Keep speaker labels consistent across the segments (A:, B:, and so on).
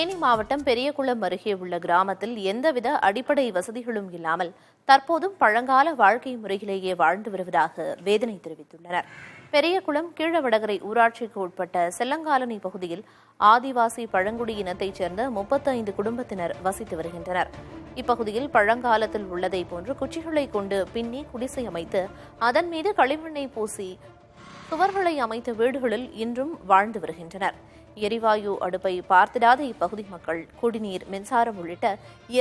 A: தேனி மாவட்டம் பெரியகுளம் அருகே உள்ள கிராமத்தில் எந்தவித அடிப்படை வசதிகளும் இல்லாமல் தற்போதும் பழங்கால வாழ்க்கை முறையிலேயே வாழ்ந்து வருவதாக வேதனை தெரிவித்துள்ளனர். பெரியகுளம் கீழவடகரை ஊராட்சிக்கு உட்பட்ட செல்லங்காலனி பகுதியில் ஆதிவாசி பழங்குடி இனத்தைச் சேர்ந்த 35 குடும்பத்தினர் வசித்து வருகின்றனர். இப்பகுதியில் பழங்காலத்தில் உள்ளதை போன்று குச்சிகளை கொண்டு பின்னி குடிசை அமைத்து அதன் மீது களிமண்ணை பூசி சுவர்களை அமைத்த வீடுகளில் இன்றும் வாழ்ந்து வருகின்றனர். எரிவாயு அடுப்பை பார்த்திடாத இப்பகுதி மக்கள் குடிநீர், மின்சாரம் உள்ளிட்ட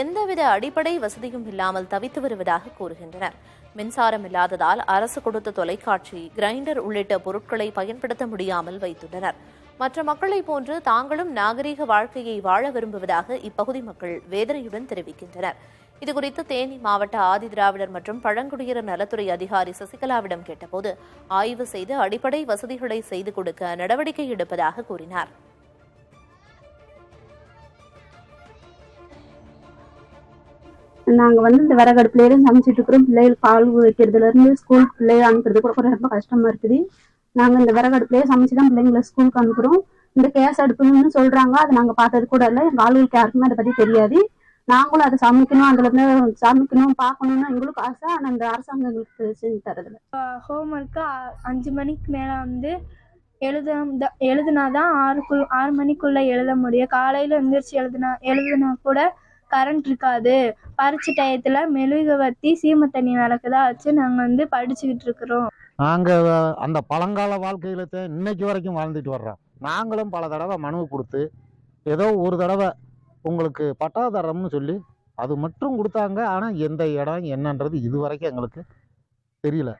A: எந்தவித அடிப்படை வசதியும் இல்லாமல் தவித்து வருவதாக கூறுகின்றனர். மின்சாரம் இல்லாததால் அரசு கொடுத்த தொலைக்காட்சி, கிரைண்டர் உள்ளிட்ட பொருட்களை பயன்படுத்த முடியாமல் வைத்துள்ளனர். மற்ற மக்களைப் போன்று தாங்களும் நாகரீக வாழ்க்கையை வாழ விரும்புவதாக இப்பகுதி மக்கள் வேதனையுடன் தெரிவிக்கின்றனர். இதுகுறித்து தேனி மாவட்ட ஆதிதிராவிடர் மற்றும் பழங்குடியினர் நலத்துறை அதிகாரி சசிகலாவிடம் கேட்டபோது ஆய்வு செய்து அடிப்படை வசதிகளை செய்து கொடுக்க நடவடிக்கை எடுப்பதாக கூறினார்.
B: நாங்க இந்த விறகடுப்புல சமைச்சிட்டு இருக்கிறோம். பிள்ளைகள் பால் வைக்கிறதுல இருந்து ஸ்கூல் பிள்ளைகள் அனுப்புறது கூட ரொம்ப கஷ்டமா இருக்குது. நாங்க இந்த விறகடுப்புலயே சமைச்சுதான் பிள்ளைங்களை ஸ்கூலுக்கு அனுப்புறோம். இந்த கேஸ் அடுப்புன்னு சொல்றாங்க, அதை நாங்க பார்த்தது கூட இல்லை. எங்க ஆளுகளுக்கு யாருக்குமே அதை பத்தி தெரியாது. நாங்களும் அதை சமைக்கணும், அதுல இருந்து சமைக்கணும், பார்க்கணும்னு எங்களுக்கு ஆசை. ஆனா இந்த அரசாங்கம் எங்களுக்கு செஞ்சு தரதுல.
C: ஹோம் ஒர்க்கு 5 மணிக்கு மேல எழுதுனாதான் 6 மணிக்குள்ள எழுத முடியும். காலையில எந்திரிச்சு எழுதுனா கூட கரண்ட் இருக்காது. பரிட்சை டயத்துல மெழுகுவர்த்தி சீமை தண்ணி நடக்குதா வச்சு நாங்க படிச்சுக்கிட்டு இருக்கிறோம்.
D: நாங்க அந்த பழங்கால வாழ்க்கையில இன்னைக்கு வரைக்கும் வாழ்ந்துட்டு வர்றோம். நாங்களும் பல தடவை மனு கொடுத்து ஏதோ ஒரு தடவை உங்களுக்கு பட்டா தரம்னு சொல்லி அது மட்டும் கொடுத்தாங்க. ஆனால் எந்த இடம் என்னன்றது இது வரைக்கும் எங்களுக்கு தெரியல.